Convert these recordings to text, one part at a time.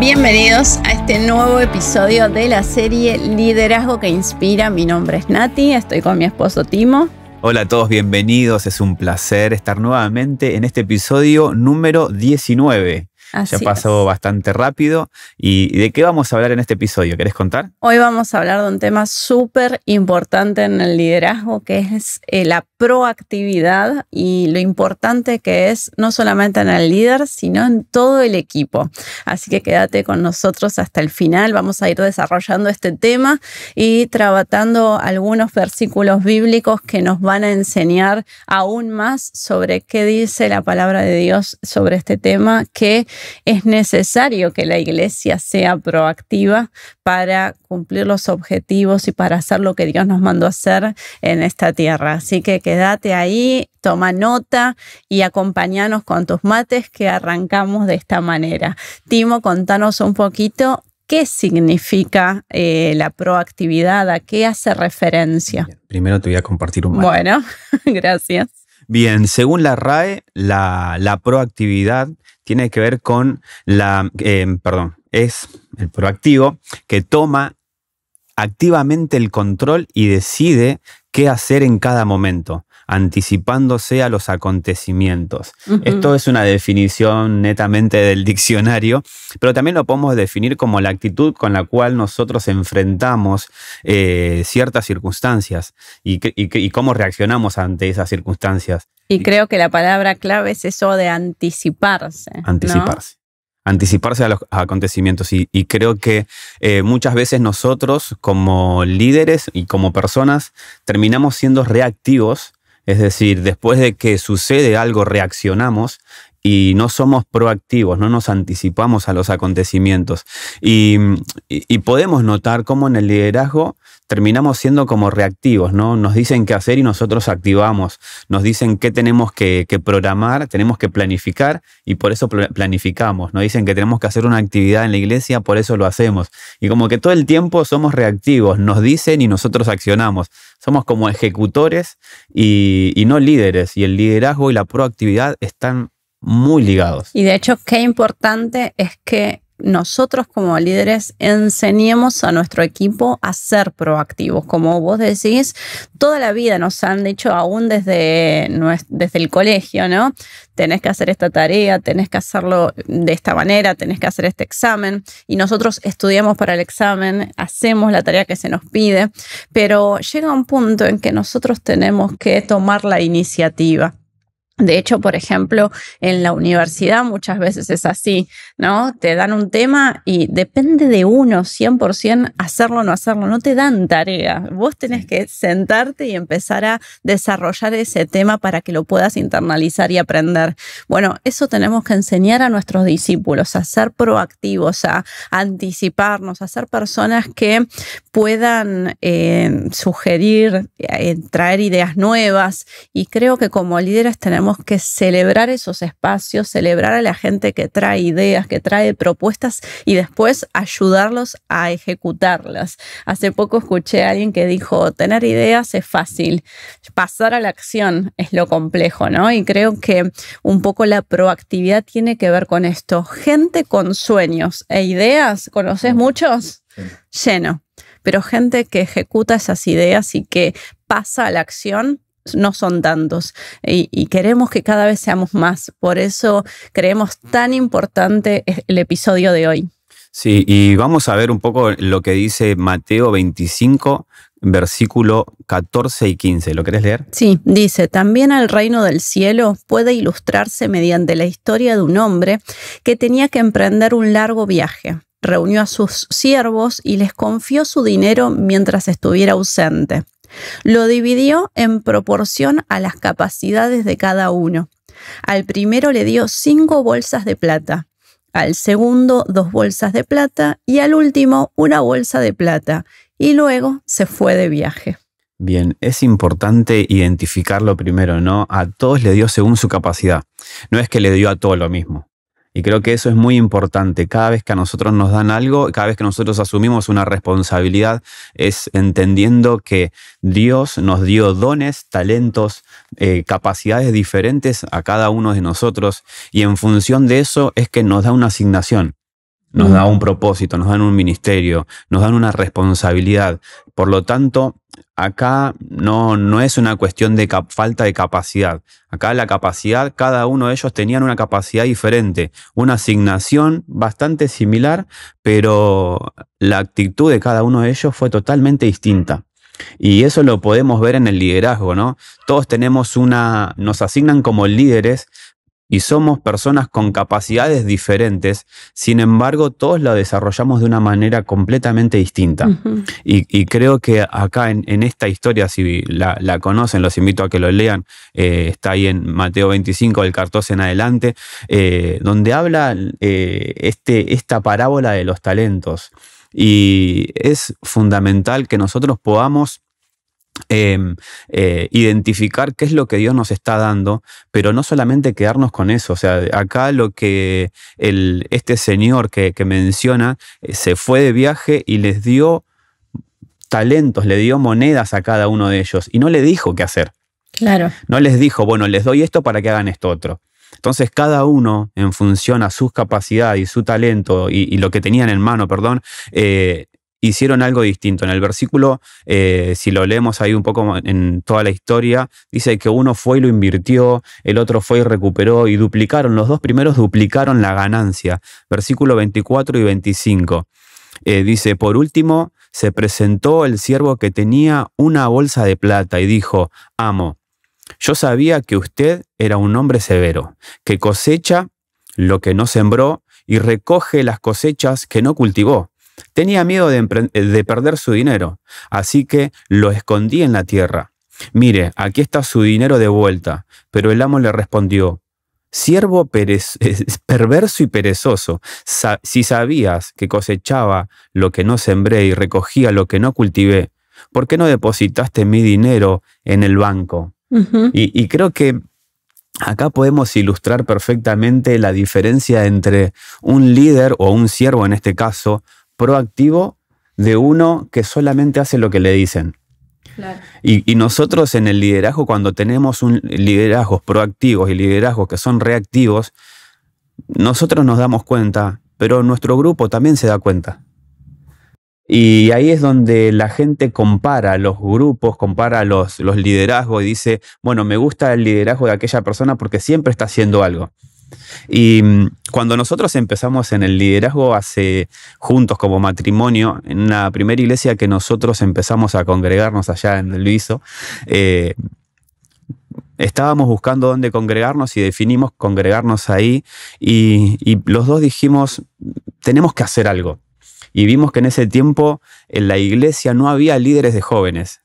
Bienvenidos a este nuevo episodio de la serie Liderazgo que Inspira. Mi nombre es Nati, estoy con mi esposo Timo. Hola a todos, bienvenidos. Es un placer estar nuevamente en este episodio número 19. Ya pasó bastante rápido. ¿Y de qué vamos a hablar en este episodio? ¿Querés contar? Hoy vamos a hablar de un tema súper importante en el liderazgo, que es la proactividad y lo importante que es no solamente en el líder, sino en todo el equipo. Así que quédate con nosotros hasta el final. Vamos a ir desarrollando este tema y tratando algunos versículos bíblicos que nos van a enseñar aún más sobre qué dice la palabra de Dios sobre este tema, que es necesario que la iglesia sea proactiva para cumplir los objetivos y para hacer lo que Dios nos mandó a hacer en esta tierra. Así que quédate ahí, toma nota y acompáñanos con tus mates que arrancamos de esta manera. Timo, contanos un poquito qué significa la proactividad, a qué hace referencia. Bien, primero te voy a compartir un mate. Bueno, gracias. Bien, según la RAE, la proactividad tiene que ver con es el proactivo que toma activamente el control y decide qué hacer en cada momento, anticipándose a los acontecimientos. Esto es una definición netamente del diccionario, pero también lo podemos definir como la actitud con la cual nosotros enfrentamos ciertas circunstancias y cómo reaccionamos ante esas circunstancias. Y creo que la palabra clave es eso de anticiparse. Anticiparse. ¿No? Anticiparse a los acontecimientos y creo que muchas veces nosotros como líderes y como personas terminamos siendo reactivos, es decir, después de que sucede algo reaccionamos y no somos proactivos, no nos anticipamos a los acontecimientos y podemos notar cómo en el liderazgo terminamos siendo como reactivos, ¿no? Nos dicen qué hacer y nosotros activamos. Nos dicen qué tenemos que programar, tenemos que planificar y por eso planificamos. Nos dicen que tenemos que hacer una actividad en la iglesia, por eso lo hacemos. Y como que todo el tiempo somos reactivos. Nos dicen y nosotros accionamos. Somos como ejecutores y no líderes. Y el liderazgo y la proactividad están muy ligados. Y de hecho, qué importante es que nosotros como líderes enseñemos a nuestro equipo a ser proactivos. Como vos decís, toda la vida nos han dicho, aún desde el colegio, ¿no? Tenés que hacer esta tarea, tenés que hacerlo de esta manera, tenés que hacer este examen. Y nosotros estudiamos para el examen, hacemos la tarea que se nos pide, pero llega un punto en que nosotros tenemos que tomar la iniciativa. De hecho, por ejemplo, en la universidad muchas veces es así, ¿no? Te dan un tema y depende de uno 100% hacerlo o no hacerlo. No te dan tarea. Vos tenés que sentarte y empezar a desarrollar ese tema para que lo puedas internalizar y aprender. Bueno, eso tenemos que enseñar a nuestros discípulos, a ser proactivos, a anticiparnos, a ser personas que puedan sugerir, traer ideas nuevas. Y creo que como líderes tenemos que celebrar esos espacios, celebrar a la gente que trae ideas, que trae propuestas y después ayudarlos a ejecutarlas. Hace poco escuché a alguien que dijo, tener ideas es fácil, pasar a la acción es lo complejo, ¿no? Y creo que un poco la proactividad tiene que ver con esto. Gente con sueños e ideas, ¿conoces muchos? Sí. Lleno. Pero gente que ejecuta esas ideas y que pasa a la acción, no son tantos y queremos que cada vez seamos más. Por eso creemos tan importante el episodio de hoy. Sí, y vamos a ver un poco lo que dice Mateo 25, versículo 14 y 15. ¿Lo querés leer? Sí, dice, también el reino del cielo puede ilustrarse mediante la historia de un hombre que tenía que emprender un largo viaje. Reunió a sus siervos y les confió su dinero mientras estuviera ausente. Lo dividió en proporción a las capacidades de cada uno. Al primero le dio 5 bolsas de plata, al segundo 2 bolsas de plata y al último 1 bolsa de plata. Y luego se fue de viaje. Bien, es importante identificarlo primero, ¿no? A todos le dio según su capacidad. No es que le dio a todos lo mismo. Y creo que eso es muy importante. Cada vez que a nosotros nos dan algo, cada vez que nosotros asumimos una responsabilidad, es entendiendo que Dios nos dio dones, talentos, capacidades diferentes a cada uno de nosotros. Y en función de eso es que nos da una asignación. nos da un propósito, nos dan un ministerio, nos dan una responsabilidad. Por lo tanto, acá no es una cuestión de falta de capacidad. Acá la capacidad, cada uno de ellos tenían una capacidad diferente, una asignación bastante similar, pero la actitud de cada uno de ellos fue totalmente distinta. Y eso lo podemos ver en el liderazgo, ¿no? Todos nos asignan como líderes y somos personas con capacidades diferentes, sin embargo, todos la desarrollamos de una manera completamente distinta. Uh-huh. Y creo que acá en esta historia, si la conocen, los invito a que lo lean, está ahí en Mateo 25, del 14 en adelante, donde habla esta parábola de los talentos. Y es fundamental que nosotros podamos identificar qué es lo que Dios nos está dando, pero no solamente quedarnos con eso. O sea, acá lo que este señor que menciona se fue de viaje y les dio talentos, le dio monedas a cada uno de ellos y no le dijo qué hacer. Claro. No les dijo, bueno, les doy esto para que hagan esto otro. Entonces cada uno, en función a sus capacidades y su talento y lo que tenían en mano, hicieron algo distinto. En el versículo, si lo leemos ahí un poco en toda la historia, dice que uno fue y lo invirtió, el otro fue y recuperó y duplicaron. Los dos primeros duplicaron la ganancia. Versículo 24 y 25. Dice, por último, se presentó el siervo que tenía una bolsa de plata y dijo, amo, yo sabía que usted era un hombre severo, que cosecha lo que no sembró y recoge las cosechas que no cultivó. Tenía miedo de perder su dinero, así que lo escondí en la tierra. Mire, aquí está su dinero de vuelta. Pero el amo le respondió, siervo perverso y perezoso, si sabías que cosechaba lo que no sembré y recogía lo que no cultivé, ¿por qué no depositaste mi dinero en el banco? Uh-huh. Y creo que acá podemos ilustrar perfectamente la diferencia entre un líder o un siervo, en este caso, proactivo, de uno que solamente hace lo que le dicen. Claro. Y nosotros en el liderazgo, cuando tenemos liderazgos proactivos y liderazgos que son reactivos, nosotros nos damos cuenta, pero nuestro grupo también se da cuenta. Y ahí es donde la gente compara los grupos, compara los liderazgos y dice, bueno, me gusta el liderazgo de aquella persona porque siempre está haciendo algo. Y cuando nosotros empezamos en el liderazgo juntos como matrimonio, en la primera iglesia que nosotros empezamos a congregarnos allá en el Viso, estábamos buscando dónde congregarnos y definimos congregarnos ahí y los dos dijimos, tenemos que hacer algo. Y vimos que en ese tiempo en la iglesia no había líderes de jóvenes.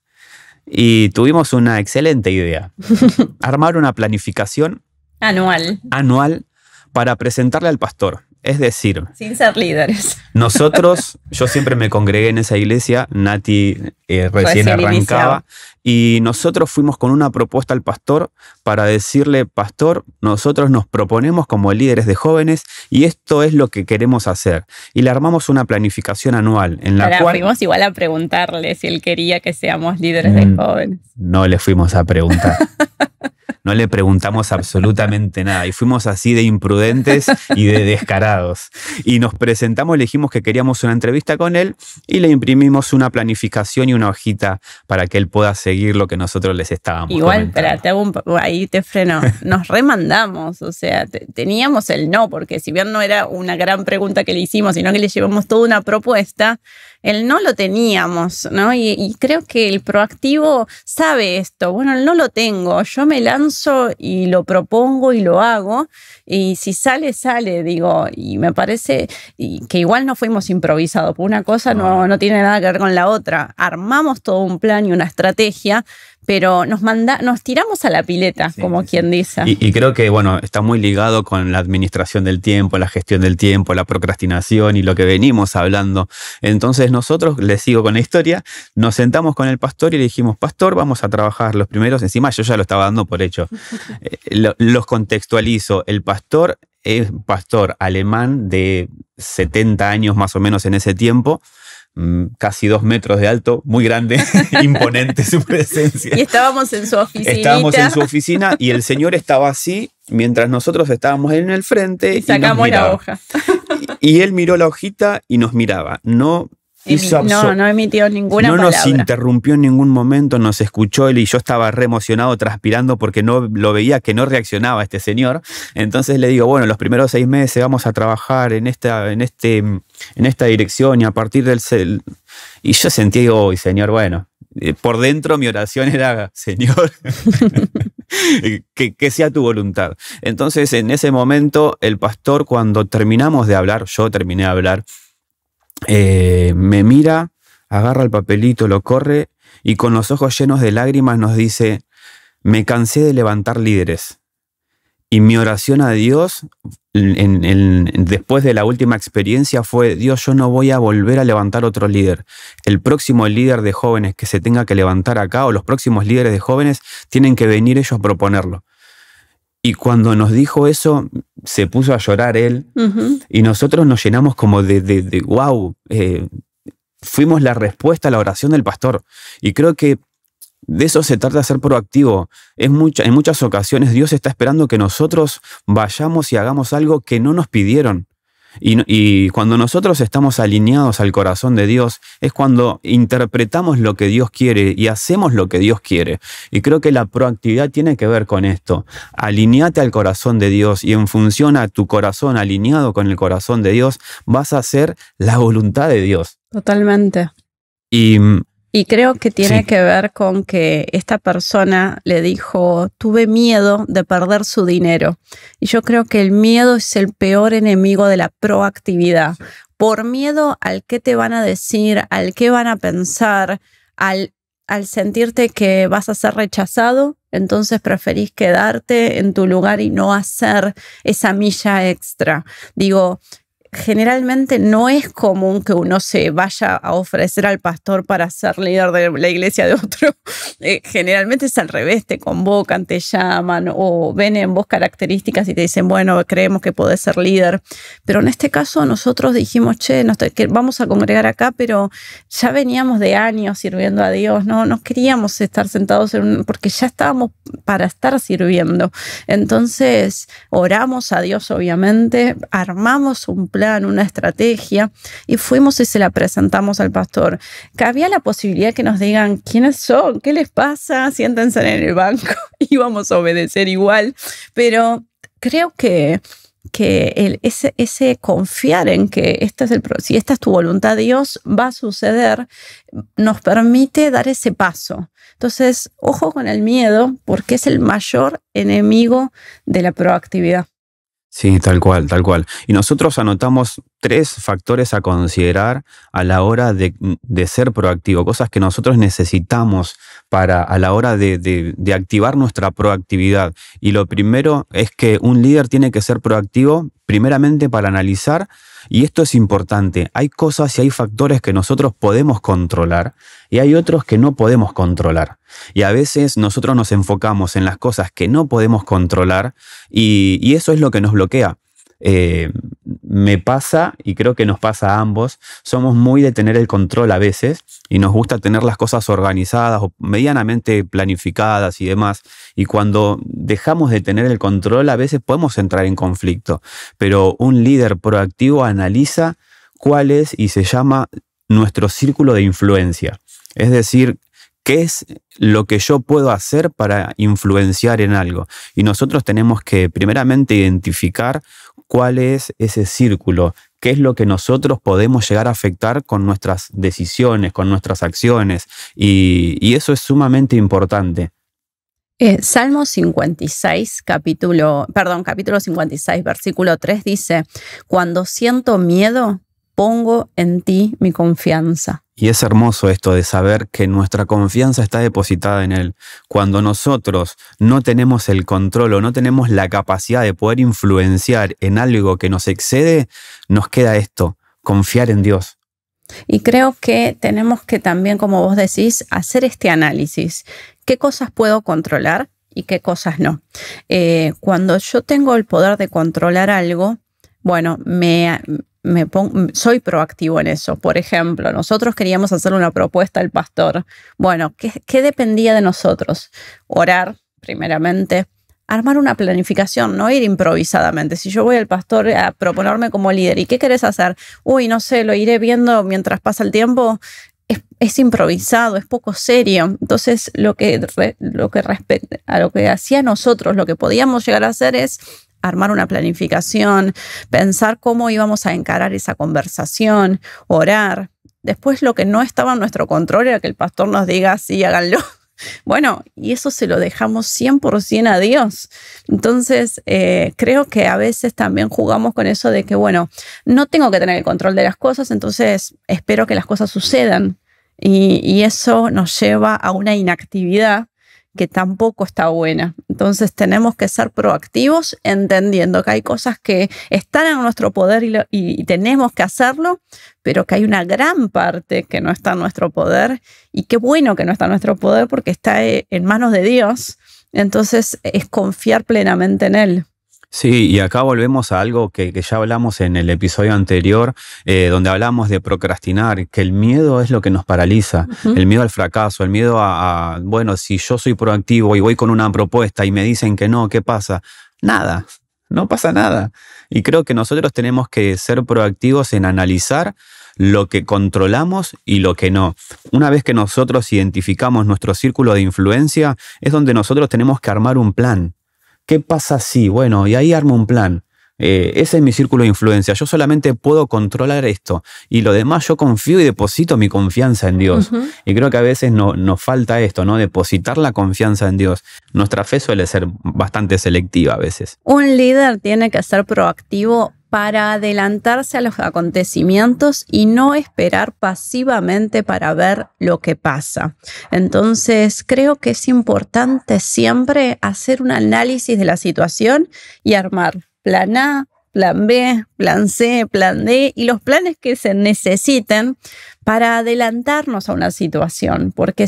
Y tuvimos una excelente idea. Armar una planificación anual para presentarle al pastor. Es decir, sin ser líderes. Nosotros, yo siempre me congregué en esa iglesia, Nati recién arrancaba, y nosotros fuimos con una propuesta al pastor para decirle, pastor, nosotros nos proponemos como líderes de jóvenes y esto es lo que queremos hacer. Y le armamos una planificación anual en la cual... Fuimos igual a preguntarle si él quería que seamos líderes de jóvenes. No le fuimos a preguntar. No le preguntamos absolutamente nada y fuimos así de imprudentes y de descarados. Y nos presentamos, le dijimos que queríamos una entrevista con él y le imprimimos una planificación y una hojita para que él pueda seguir lo que nosotros les estábamos igual, comentando. Espera, ahí te freno. Nos remandamos, o sea, teníamos el no, porque si bien no era una gran pregunta que le hicimos, sino que le llevamos toda una propuesta, el no lo teníamos, ¿no? Y creo que el proactivo sabe esto. Bueno, el no lo tengo, yo me lanzo y lo propongo y lo hago, y si sale, digo, y me parece que igual no fuimos improvisados, porque una cosa no tiene nada que ver con la otra. Armamos todo un plan y una estrategia, pero nos tiramos a la pileta, como quien dice. Y creo que, bueno, está muy ligado con la administración del tiempo, la gestión del tiempo, la procrastinación y lo que venimos hablando. Entonces nosotros, les sigo con la historia, nos sentamos con el pastor y le dijimos, pastor, vamos a trabajar los primeros. Encima yo ya lo estaba dando por hecho. Los contextualizo. El pastor es pastor alemán de 70 años más o menos en ese tiempo, casi 2 metros de alto, muy grande, imponente su presencia. Y estábamos en su oficina. Estábamos en su oficina y el señor estaba así, mientras nosotros estábamos en el frente. Y sacamos la hoja. Y él miró la hojita y nos miraba. No emitió ninguna palabra. No nos interrumpió en ningún momento, nos escuchó él y yo estaba re emocionado, transpirando porque no lo veía que no reaccionaba este señor. Entonces le digo, bueno, los primeros 6 meses vamos a trabajar en esta dirección y a partir del... Y yo sentí, digo, señor, bueno, por dentro mi oración era, Señor, que sea tu voluntad. Entonces en ese momento el pastor, cuando terminamos de hablar, yo terminé de hablar, me mira, agarra el papelito, lo corre y con los ojos llenos de lágrimas nos dice: me cansé de levantar líderes. Y mi oración a Dios después de la última experiencia fue: Dios, yo no voy a volver a levantar otro líder. El próximo líder de jóvenes que se tenga que levantar acá, o los próximos líderes de jóvenes, tienen que venir ellos a proponerlo. Y cuando nos dijo eso, se puso a llorar él, y nosotros nos llenamos como de wow, fuimos la respuesta a la oración del pastor. Y creo que de eso se trata, de ser proactivo. En muchas ocasiones Dios está esperando que nosotros vayamos y hagamos algo que no nos pidieron. Y cuando nosotros estamos alineados al corazón de Dios, es cuando interpretamos lo que Dios quiere y hacemos lo que Dios quiere. Y creo que la proactividad tiene que ver con esto. Alineate al corazón de Dios y en función a tu corazón alineado con el corazón de Dios, vas a hacer la voluntad de Dios. Totalmente. Y creo que tiene que ver con que esta persona le dijo: tuve miedo de perder su dinero. Y yo creo que el miedo es el peor enemigo de la proactividad. Por miedo al qué te van a decir, al qué van a pensar, al sentirte que vas a ser rechazado, entonces preferís quedarte en tu lugar y no hacer esa milla extra. Digo, generalmente no es común que uno se vaya a ofrecer al pastor para ser líder de la iglesia de otro. Generalmente es al revés, te convocan, te llaman o ven en vos características y te dicen: bueno, creemos que podés ser líder. Pero en este caso nosotros dijimos: que vamos a congregar acá, pero ya veníamos de años sirviendo a Dios, no queríamos estar sentados porque ya estábamos para estar sirviendo. Entonces oramos a Dios, obviamente, armamos un plan, una estrategia, y fuimos y se la presentamos al pastor. Que había la posibilidad que nos digan: ¿quiénes son? ¿Qué les pasa? Siéntense en el banco. Y vamos a obedecer igual. Pero creo que ese confiar en que si esta es tu voluntad, Dios, va a suceder, nos permite dar ese paso. Entonces, ojo con el miedo, porque es el mayor enemigo de la proactividad. Sí, tal cual, tal cual. Y nosotros anotamos 3 factores a considerar a la hora de ser proactivo, cosas que nosotros necesitamos a la hora de activar nuestra proactividad. Y lo primero es que un líder tiene que ser proactivo, primeramente para analizar, y esto es importante, hay cosas y hay factores que nosotros podemos controlar y hay otros que no podemos controlar. Y a veces nosotros nos enfocamos en las cosas que no podemos controlar y eso es lo que nos bloquea. Me pasa, y creo que nos pasa a ambos, somos muy de tener el control a veces y nos gusta tener las cosas organizadas o medianamente planificadas y demás, y cuando dejamos de tener el control a veces podemos entrar en conflicto, pero un líder proactivo analiza cuál es, y se llama, nuestro círculo de influencia, es decir, ¿qué es lo que yo puedo hacer para influenciar en algo? Y nosotros tenemos que primeramente identificar cuál es ese círculo, qué es lo que nosotros podemos llegar a afectar con nuestras decisiones, con nuestras acciones, y eso es sumamente importante. Salmo 56, capítulo 56, versículo 3 dice: cuando siento miedo, pongo en ti mi confianza. Y es hermoso esto de saber que nuestra confianza está depositada en Él. Cuando nosotros no tenemos el control o no tenemos la capacidad de poder influenciar en algo que nos excede, nos queda esto: confiar en Dios. Y creo que tenemos que también, como vos decís, hacer este análisis. ¿Qué cosas puedo controlar y qué cosas no? Cuando yo tengo el poder de controlar algo, bueno, soy proactivo en eso. Por ejemplo, nosotros queríamos hacer una propuesta al pastor. Bueno, ¿qué dependía de nosotros? Orar, primeramente, armar una planificación, no ir improvisadamente. Si yo voy al pastor a proponerme como líder, ¿y qué querés hacer? Uy, no sé, lo iré viendo mientras pasa el tiempo. Es improvisado, es poco serio. Entonces, lo que respecta a lo que hacía nosotros, lo que podíamos llegar a hacer es armar una planificación, pensar cómo íbamos a encarar esa conversación, orar. Después, lo que no estaba en nuestro control era que el pastor nos diga, sí, háganlo. Bueno, y eso se lo dejamos 100% a Dios. Entonces, creo que a veces también jugamos con eso de que, bueno, no tengo que tener el control de las cosas, entonces espero que las cosas sucedan. Y eso nos lleva a una inactividad que tampoco está buena. Entonces, tenemos que ser proactivos entendiendo que hay cosas que están en nuestro poder y tenemos que hacerlo, pero que hay una gran parte que no está en nuestro poder, y qué bueno que no está en nuestro poder porque está en manos de Dios. Entonces es confiar plenamente en Él. Sí, y acá volvemos a algo que ya hablamos en el episodio anterior, donde hablamos de procrastinar, que el miedo es lo que nos paraliza, el miedo al fracaso, el miedo bueno, si yo soy proactivo y voy con una propuesta y me dicen que no, ¿qué pasa? Nada, no pasa nada. Y creo que nosotros tenemos que ser proactivos en analizar lo que controlamos y lo que no. Una vez que nosotros identificamos nuestro círculo de influencia, es donde nosotros tenemos que armar un plan. ¿Qué pasa si? Bueno, y ahí armo un plan. Ese es mi círculo de influencia. Yo solamente puedo controlar esto. Y lo demás yo confío y deposito mi confianza en Dios. Y creo que a veces nos falta esto, ¿no? Depositar la confianza en Dios. Nuestra fe suele ser bastante selectiva a veces. Un líder tiene que ser proactivo para adelantarse a los acontecimientos y no esperar pasivamente para ver lo que pasa. Entonces, creo que es importante siempre hacer un análisis de la situación y armar plan A, plan B, plan C, plan D y los planes que se necesiten para adelantarnos a una situación, porque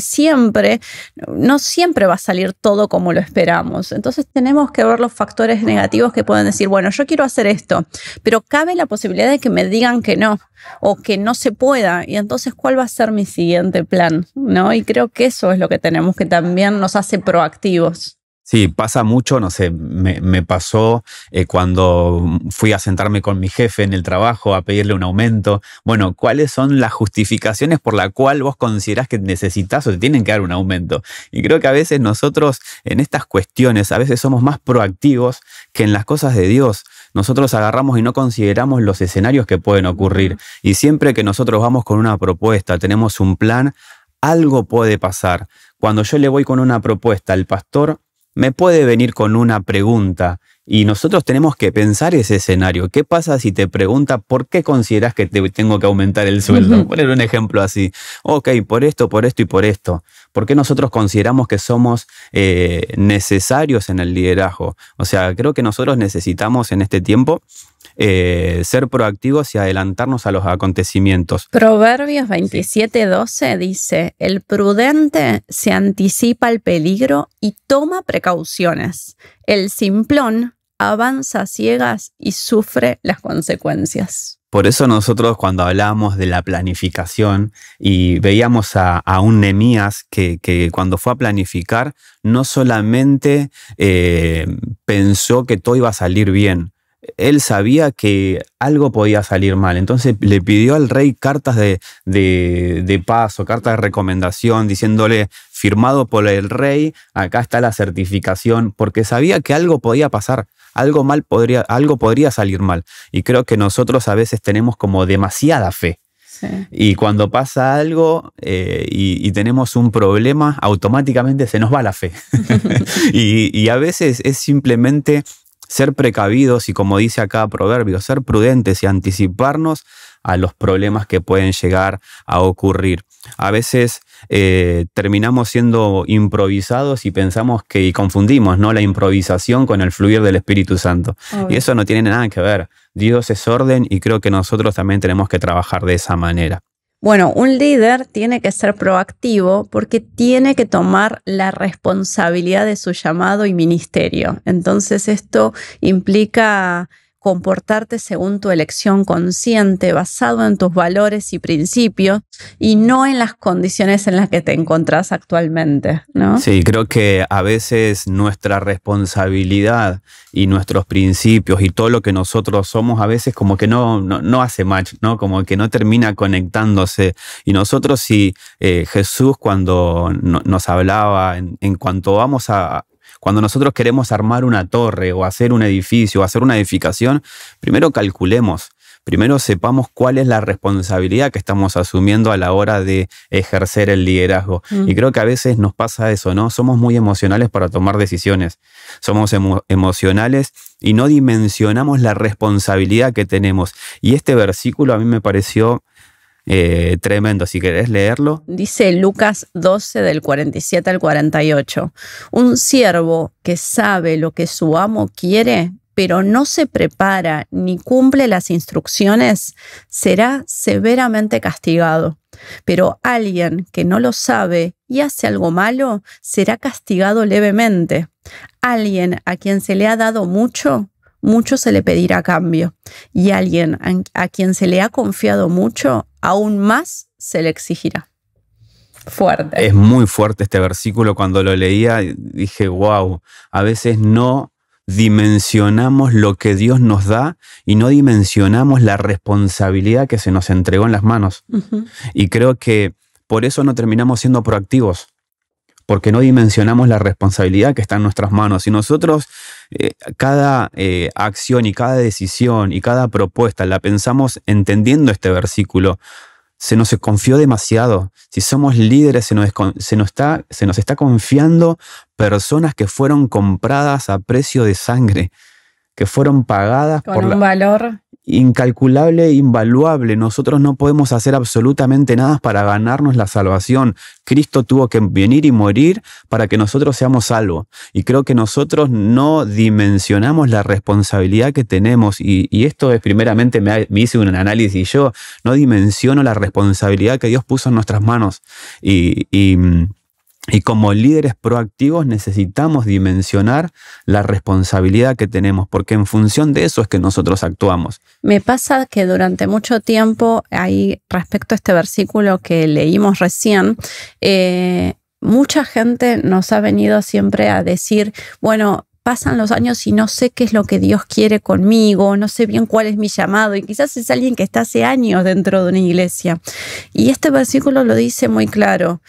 no siempre va a salir todo como lo esperamos. Entonces tenemos que ver los factores negativos que pueden decir, bueno, yo quiero hacer esto, pero cabe la posibilidad de que me digan que no o que no se pueda, y entonces ¿cuál va a ser mi siguiente plan? ¿No? Y creo que eso es lo que tenemos, que también nos hace proactivos. Sí, pasa mucho, no sé, me pasó cuando fui a sentarme con mi jefe en el trabajo a pedirle un aumento. Bueno, ¿cuáles son las justificaciones por la cual vos considerás que necesitas o te tienen que dar un aumento? Y creo que a veces nosotros en estas cuestiones, a veces somos más proactivos que en las cosas de Dios. Nosotros agarramos y no consideramos los escenarios que pueden ocurrir. Y siempre que nosotros vamos con una propuesta, tenemos un plan, algo puede pasar. Cuando yo le voy con una propuesta al pastor, me puede venir con una pregunta y nosotros tenemos que pensar ese escenario. ¿Qué pasa si te pregunta por qué consideras que te tengo que aumentar el sueldo? Poner un ejemplo así. Ok, por esto y por esto. ¿Por qué nosotros consideramos que somos necesarios en el liderazgo? O sea, creo que nosotros necesitamos en este tiempo ser proactivos y adelantarnos a los acontecimientos. Proverbios 27:12 dice: el prudente se anticipa al peligro y toma precauciones. El simplón avanza a ciegas y sufre las consecuencias. Por eso nosotros cuando hablábamos de la planificación y veíamos a un Nehemías que cuando fue a planificar no solamente pensó que todo iba a salir bien, él sabía que algo podía salir mal. Entonces le pidió al rey cartas de paz o cartas de recomendación diciéndole, firmado por el rey, acá está la certificación, porque sabía que algo podía pasar, algo podría salir mal. Y creo que nosotros a veces tenemos como demasiada fe. Sí. Y cuando pasa algo y tenemos un problema, automáticamente se nos va la fe. y a veces es simplemente ser precavidos y, como dice acá Proverbios, ser prudentes y anticiparnos a los problemas que pueden llegar a ocurrir. A veces terminamos siendo improvisados y pensamos y confundimos, ¿no?, la improvisación con el fluir del Espíritu Santo. Y eso no tiene nada que ver. Dios es orden y creo que nosotros también tenemos que trabajar de esa manera. Bueno, un líder tiene que ser proactivo porque tiene que tomar la responsabilidad de su llamado y ministerio. Entonces esto implica comportarte según tu elección consciente, basado en tus valores y principios y no en las condiciones en las que te encontrás actualmente, ¿no? Sí, creo que a veces nuestra responsabilidad y nuestros principios y todo lo que nosotros somos a veces como que no hace match, ¿no? Como que no termina conectándose. Y nosotros si Jesús cuando nos hablaba en cuanto cuando nosotros queremos armar una torre o hacer un edificio o hacer una edificación, primero calculemos. Primero sepamos cuál es la responsabilidad que estamos asumiendo a la hora de ejercer el liderazgo. Y creo que a veces nos pasa eso, ¿no? Somos muy emocionales para tomar decisiones. Somos emocionales y no dimensionamos la responsabilidad que tenemos. Y este versículo a mí me pareció tremendo. Si querés leerlo. Dice Lucas 12 del 47 al 48. Un siervo que sabe lo que su amo quiere, pero no se prepara ni cumple las instrucciones, será severamente castigado. Pero alguien que no lo sabe y hace algo malo, será castigado levemente. Alguien a quien se le ha dado mucho, mucho se le pedirá a cambio. Y alguien a quien se le ha confiado mucho, aún más se le exigirá. Fuerte. Es muy fuerte este versículo. Cuando lo leía dije, wow, a veces no dimensionamos lo que Dios nos da y no dimensionamos la responsabilidad que se nos entregó en las manos. Y creo que por eso no terminamos siendo proactivos, porque no dimensionamos la responsabilidad que está en nuestras manos. Y nosotros cada acción y cada decisión y cada propuesta la pensamos entendiendo este versículo. Se nos confió demasiado. Si somos líderes, se nos está confiando personas que fueron compradas a precio de sangre, que fueron pagadas por un valor incalculable, invaluable. Nosotros no podemos hacer absolutamente nada para ganarnos la salvación. Cristo tuvo que venir y morir para que nosotros seamos salvos. Y creo que nosotros no dimensionamos la responsabilidad que tenemos. Y esto es primeramente, me hice un análisis. Yo no dimensiono la responsabilidad que Dios puso en nuestras manos. Y como líderes proactivos necesitamos dimensionar la responsabilidad que tenemos, porque en función de eso es que nosotros actuamos. Me pasa que durante mucho tiempo, ahí respecto a este versículo que leímos recién, mucha gente nos ha venido siempre a decir, bueno, pasan los años y no sé qué es lo que Dios quiere conmigo, no sé bien cuál es mi llamado, y quizás es alguien que está hace años dentro de una iglesia. Y este versículo lo dice muy claro.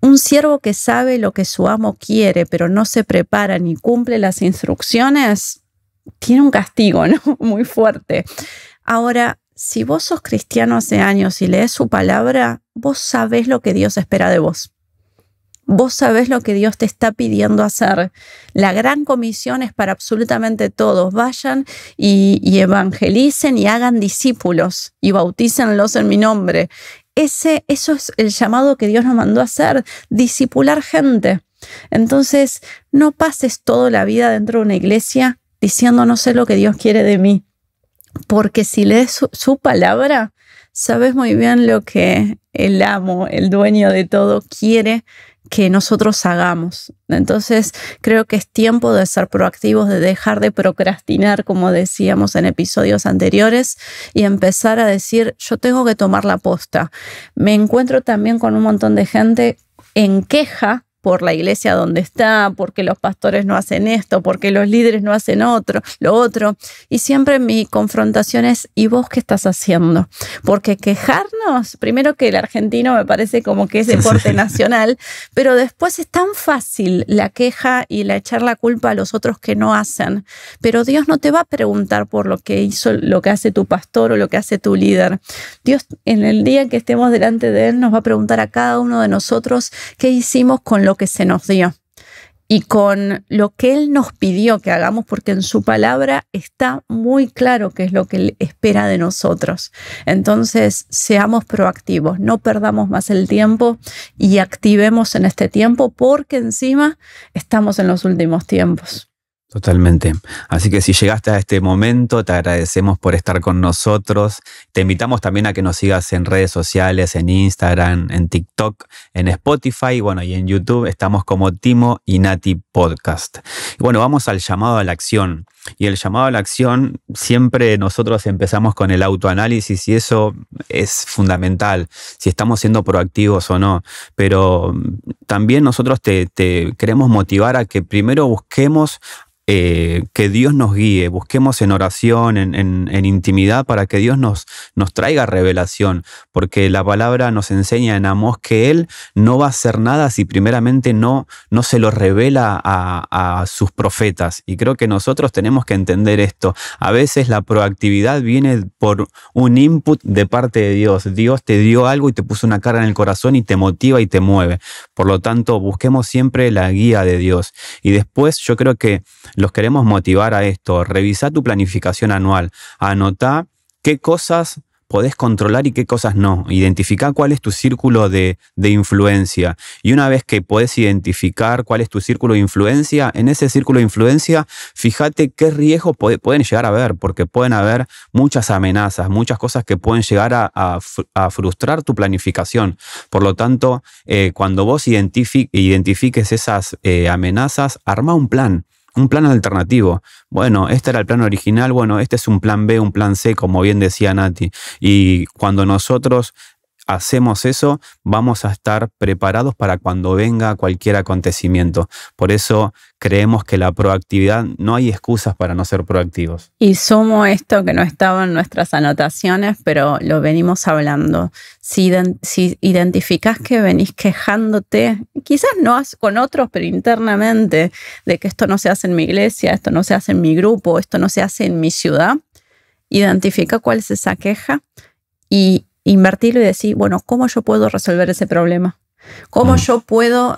Un siervo que sabe lo que su amo quiere, pero no se prepara ni cumple las instrucciones, tiene un castigo, ¿no? Muy fuerte. Ahora, si vos sos cristiano hace años y lees su palabra, vos sabés lo que Dios espera de vos. Vos sabés lo que Dios te está pidiendo hacer. La gran comisión es para absolutamente todos. Vayan y evangelicen y hagan discípulos y bautícenlos en mi nombre. Eso es el llamado que Dios nos mandó a hacer, discipular gente. Entonces, no pases toda la vida dentro de una iglesia diciendo no sé lo que Dios quiere de mí. Porque si lees su palabra, sabes muy bien lo que el amo, el dueño de todo, quiere que nosotros hagamos. Entonces, creo que es tiempo de ser proactivos, de dejar de procrastinar, como decíamos en episodios anteriores, y empezar a decir, yo tengo que tomar la posta. Me encuentro también con un montón de gente en queja por la iglesia donde está, porque los pastores no hacen esto, porque los líderes no hacen lo otro. Y siempre mi confrontación es, ¿y vos qué estás haciendo? Porque quejarnos, primero que el argentino me parece como que es deporte nacional, pero después es tan fácil la queja y echar la culpa a los otros que no hacen. Pero Dios no te va a preguntar por lo que hizo, lo que hace tu pastor o lo que hace tu líder. Dios, en el día que estemos delante de Él, nos va a preguntar a cada uno de nosotros qué hicimos con lo que se nos dio y con lo que Él nos pidió que hagamos, porque en su palabra está muy claro qué es lo que Él espera de nosotros. Entonces, seamos proactivos, no perdamos más el tiempo y activemos en este tiempo, porque encima estamos en los últimos tiempos. Totalmente. Así que si llegaste a este momento, te agradecemos por estar con nosotros. Te invitamos también a que nos sigas en redes sociales, en Instagram, en TikTok, en Spotify, bueno, y en YouTube estamos como Timo y Nati Podcast. Y bueno, vamos al llamado a la acción. Y el llamado a la acción, siempre nosotros empezamos con el autoanálisis y eso es fundamental, si estamos siendo proactivos o no. Pero también nosotros te queremos motivar a que primero busquemos que Dios nos guíe, busquemos en oración, en intimidad, para que Dios nos traiga revelación, porque la palabra nos enseña en Amós que Él no va a hacer nada si primeramente no se lo revela a sus profetas. Y creo que nosotros tenemos que entender esto. A veces la proactividad viene por un input de parte de Dios. Dios te dio algo y te puso una carga en el corazón y te motiva y te mueve. Por lo tanto, busquemos siempre la guía de Dios. Y después yo creo que los queremos motivar a esto. Revisá tu planificación anual. Anotá qué cosas podés controlar y qué cosas no. Identificá cuál es tu círculo de influencia. Y una vez que podés identificar cuál es tu círculo de influencia, en ese círculo de influencia, fíjate qué riesgos pueden llegar a haber, porque pueden haber muchas amenazas, muchas cosas que pueden llegar a frustrar tu planificación. Por lo tanto, cuando vos identifiques esas amenazas, armá un plan alternativo. Bueno, este era el plan original, bueno, este es un plan B, un plan C, como bien decía Nati. Y cuando nosotros hacemos eso, vamos a estar preparados para cuando venga cualquier acontecimiento. Por eso creemos que la proactividad, no hay excusas para no ser proactivos. Y sumo esto que no estaba en nuestras anotaciones, pero lo venimos hablando. Si identificás que venís quejándote, quizás no con otros, pero internamente, de que esto no se hace en mi iglesia, esto no se hace en mi grupo, esto no se hace en mi ciudad, identifica cuál es esa queja y invertirlo y decir, bueno, ¿cómo yo puedo resolver ese problema? ¿Cómo yo puedo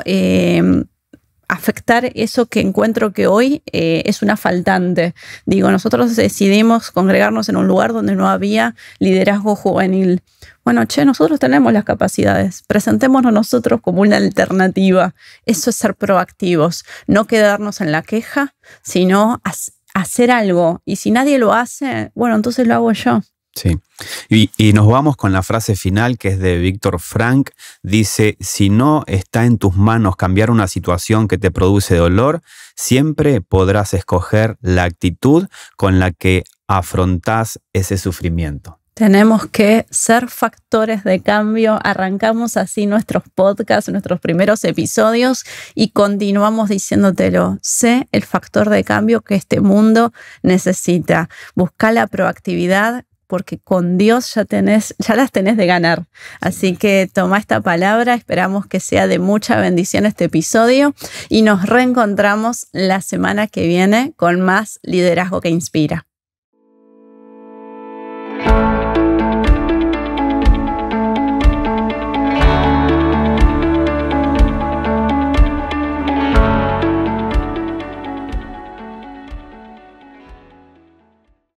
afectar eso que encuentro que hoy es una faltante? Digo, nosotros decidimos congregarnos en un lugar donde no había liderazgo juvenil. Bueno, nosotros tenemos las capacidades, presentémonos nosotros como una alternativa. Eso es ser proactivos, no quedarnos en la queja, sino hacer algo. Y si nadie lo hace, bueno, entonces lo hago yo. Sí, y nos vamos con la frase final, que es de Víctor Frank. Dice: si no está en tus manos cambiar una situación que te produce dolor, siempre podrás escoger la actitud con la que afrontás ese sufrimiento. Tenemos que ser factores de cambio. Arrancamos así nuestros podcasts, nuestros primeros episodios, y continuamos diciéndotelo. Sé el factor de cambio que este mundo necesita. Busca la proactividad, porque con Dios ya las tenés de ganar. Así que toma esta palabra, esperamos que sea de mucha bendición este episodio y nos reencontramos la semana que viene con más Liderazgo que Inspira.